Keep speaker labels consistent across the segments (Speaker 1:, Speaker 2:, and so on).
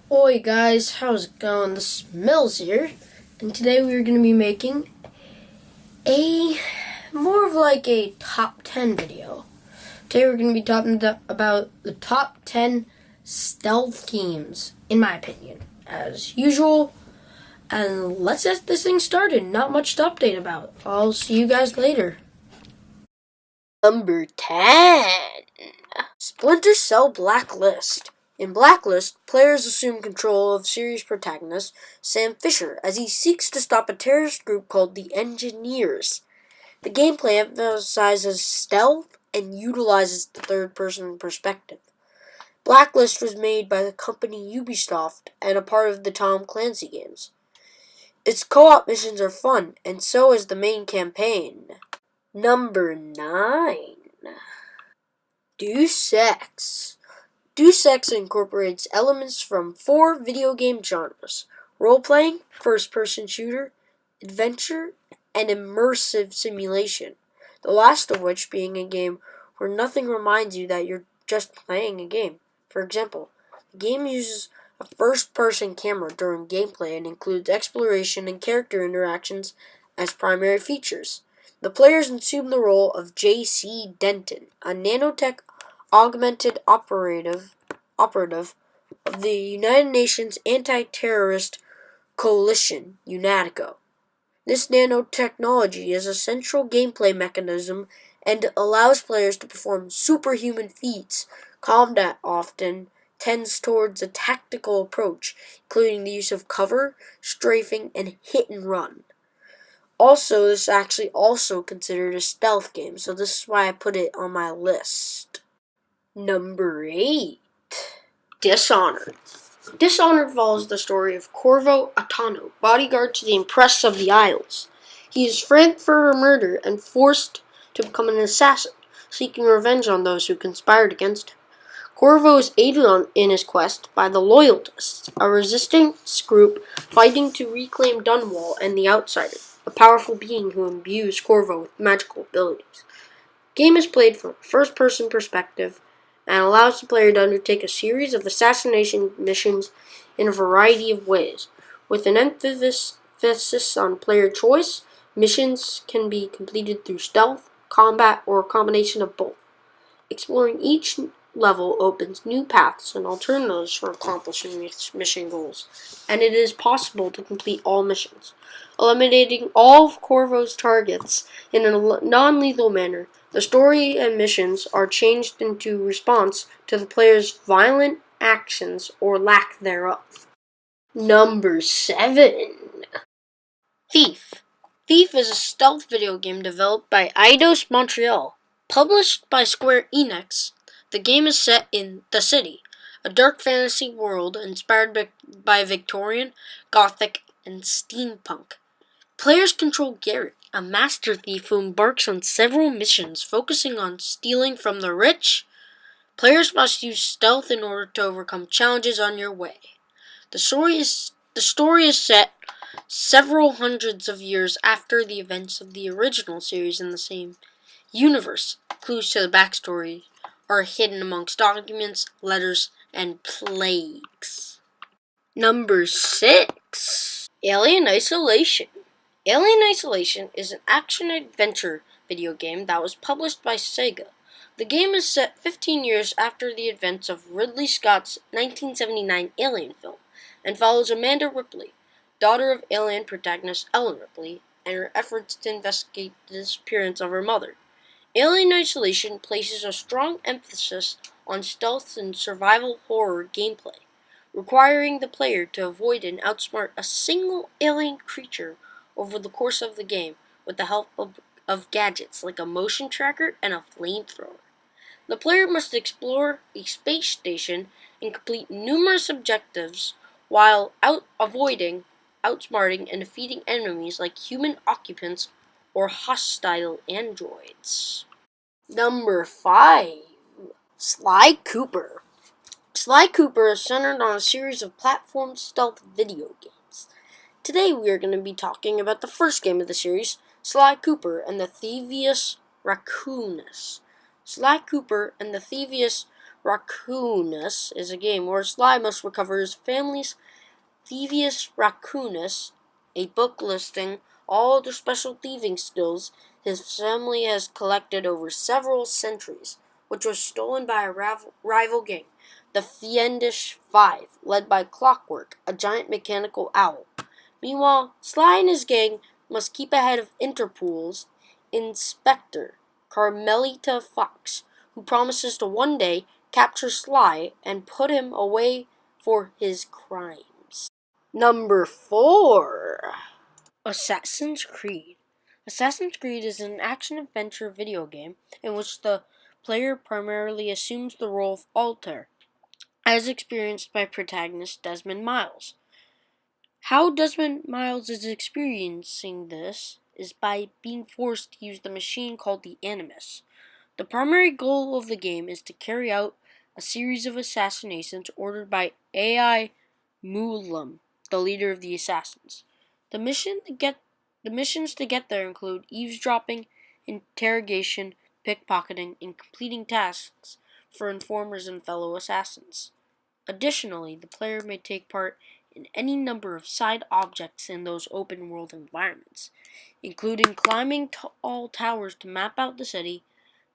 Speaker 1: Oi guys, how's it going? This is Mills here, and today we are going to be making a more of like a top 10 video. Today we're going to be talking about the top 10 stealth games, in my opinion, as usual. And let's get this thing started. Not much to update about. I'll see you guys later. Number 10. Splinter Cell Blacklist. In Blacklist, players assume control of series protagonist Sam Fisher as he seeks to stop a terrorist group called the Engineers. The gameplay emphasizes stealth and utilizes the third-person perspective. Blacklist was made by the company Ubisoft and a part of the Tom Clancy games. Its co-op missions are fun, and so is the main campaign. Number 9. Deus Ex. Deus Ex incorporates elements from 4 video game genres: role-playing, first-person shooter, adventure, and immersive simulation, the last of which being a game where nothing reminds you that you're just playing a game. For example, the game uses a first-person camera during gameplay and includes exploration and character interactions as primary features. The players assume the role of J.C. Denton, a nanotech augmented operative of the United Nations Anti-Terrorist Coalition, UNATCO. This nanotechnology is a central gameplay mechanism and allows players to perform superhuman feats. Combat often tends towards a tactical approach, including the use of cover, strafing, and hit and run. Also, this is actually also considered a stealth game, so this is why I put it on my list. Number 8. Dishonored. Dishonored follows the story of Corvo Attano, bodyguard to the Empress of the Isles. He is framed for murder and forced to become an assassin, seeking revenge on those who conspired against him. Corvo is aided in his quest by the Loyalists, a resistance group fighting to reclaim Dunwall and the Outsider, a powerful being who imbues Corvo with magical abilities. The game is played from a first-person perspective and allows the player to undertake a series of assassination missions in a variety of ways. With an emphasis on player choice, missions can be completed through stealth, combat, or a combination of both. Exploring each level opens new paths and alternatives for accomplishing mission goals, and it is possible to complete all missions. Eliminating all of Corvo's targets in a non-lethal manner, the story and missions are changed into response to the player's violent actions or lack thereof. Number 7. Thief. Thief is a stealth video game developed by Eidos Montreal. Published by Square Enix, the game is set in The City, a dark fantasy world inspired by Victorian, Gothic, and steampunk. Players control Garrett, a master thief who embarks on several missions focusing on stealing from the rich. Players must use stealth in order to overcome challenges on your way. The story is set several hundreds of years after the events of the original series in the same universe. Clues to the backstory are hidden amongst documents, letters, and plagues. Number 6. Alien Isolation. Alien Isolation is an action-adventure video game that was published by Sega. The game is set 15 years after the events of Ridley Scott's 1979 Alien film, and follows Amanda Ripley, daughter of Alien protagonist Ellen Ripley, and her efforts to investigate the disappearance of her mother. Alien Isolation places a strong emphasis on stealth and survival horror gameplay, requiring the player to avoid and outsmart a single alien creature over the course of the game with the help of gadgets like a motion tracker and a flamethrower. The player must explore a space station and complete numerous objectives while avoiding, outsmarting, and defeating enemies like human occupants or hostile androids. Number 5. Sly Cooper. Sly Cooper is centered on a series of platform stealth video games. Today we are going to be talking about the first game of the series, Sly Cooper and the Thievius Raccoonus. Sly Cooper and the Thievius Raccoonus is a game where Sly must recover his family's Thievius Raccoonus, a book listing all the special thieving skills his family has collected over several centuries, which was stolen by a rival gang, the Fiendish Five, led by Clockwork, a giant mechanical owl. Meanwhile, Sly and his gang must keep ahead of Interpol's Inspector, Carmelita Fox, who promises to one day capture Sly and put him away for his crimes. Number 4. Assassin's Creed. Assassin's Creed is an action-adventure video game in which the player primarily assumes the role of Altair, as experienced by protagonist Desmond Miles. How Desmond Miles is experiencing this is by being forced to use the machine called the Animus. The primary goal of the game is to carry out a series of assassinations ordered by AI Mulam, the leader of the assassins. The missions to get there include eavesdropping, interrogation, pickpocketing, and completing tasks for informers and fellow assassins. Additionally, the player may take part in any number of side objects in those open world environments, including climbing tall towers to map out the city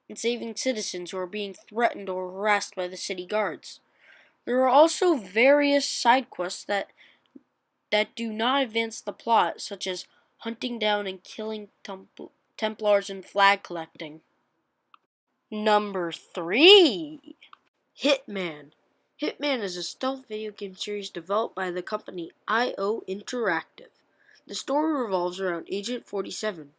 Speaker 1: and saving citizens who are being threatened or harassed by the city guards. There are also various side quests that do not advance the plot, such as hunting down and killing Templars and flag collecting. Number 3. Hitman. Hitman is a stealth video game series developed by the company IO Interactive. The story revolves around Agent 47,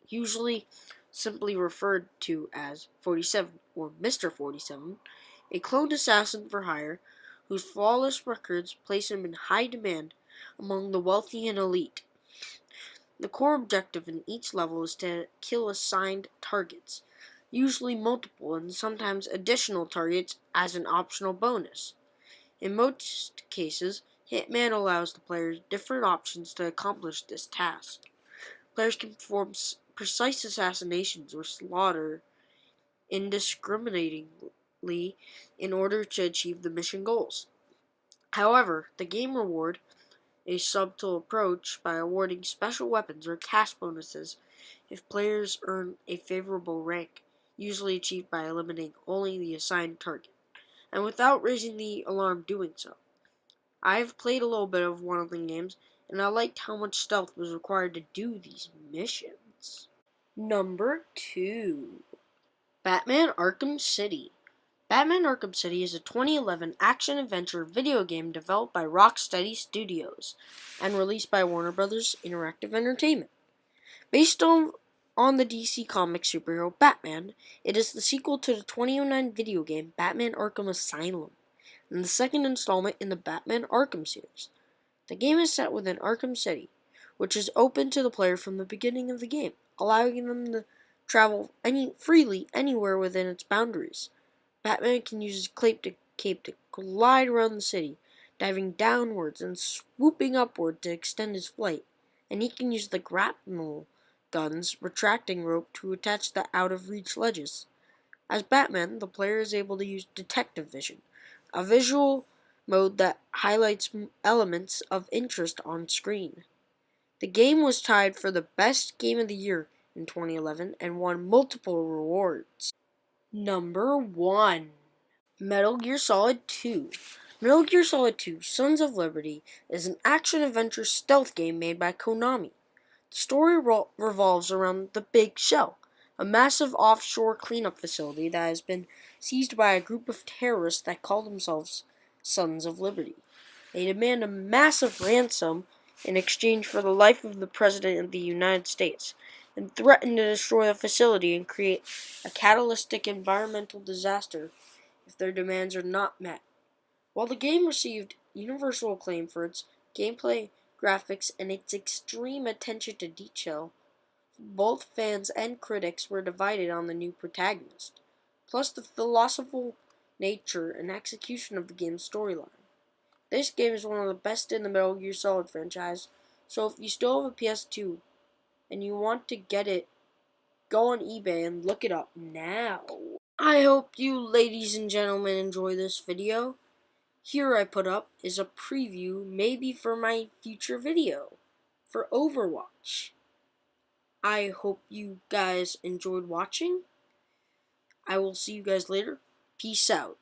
Speaker 1: usually simply referred to as 47 or Mr. 47, a cloned assassin for hire whose flawless records place him in high demand among the wealthy and elite. The core objective in each level is to kill assigned targets, usually multiple and sometimes additional targets as an optional bonus. In most cases, Hitman allows the players different options to accomplish this task. Players can perform precise assassinations or slaughter indiscriminately in order to achieve the mission goals. However, the game reward a subtle approach by awarding special weapons or cash bonuses if players earn a favorable rank, usually achieved by eliminating only the assigned target, and without raising the alarm doing so. I've played a little bit of one of the games, and I liked how much stealth was required to do these missions. Number 2. Batman Arkham City. Batman Arkham City is a 2011 action-adventure video game developed by Rocksteady Studios and released by Warner Bros. Interactive Entertainment. Based on the DC Comics superhero Batman, it is the sequel to the 2009 video game Batman Arkham Asylum, and the second installment in the Batman Arkham series. The game is set within Arkham City, which is open to the player from the beginning of the game, allowing them to travel freely anywhere within its boundaries. Batman can use his cape to glide around the city, diving downwards and swooping upward to extend his flight, and he can use the grapnel gun's retracting rope to attach the out-of-reach ledges. As Batman, the player is able to use Detective Vision, a visual mode that highlights elements of interest on screen. The game was tied for the best game of the year in 2011 and won multiple rewards. Number 1. Metal Gear Solid 2. Metal Gear Solid 2 Sons of Liberty is an action-adventure stealth game made by Konami. The story revolves around the Big Shell, a massive offshore cleanup facility that has been seized by a group of terrorists that call themselves Sons of Liberty. They demand a massive ransom in exchange for the life of the President of the United States, and threaten to destroy the facility and create a catalytic environmental disaster if their demands are not met. While the game received universal acclaim for its gameplay, graphics, and its extreme attention to detail, both fans and critics were divided on the new protagonist, plus the philosophical nature and execution of the game's storyline. This game is one of the best in the Metal Gear Solid franchise, so if you still have a PS2 and you want to get it, go on eBay and look it up now. I hope you ladies and gentlemen enjoy this video. Here I put up is a preview maybe for my future video for Overwatch. I hope you guys enjoyed watching. I will see you guys later. Peace out.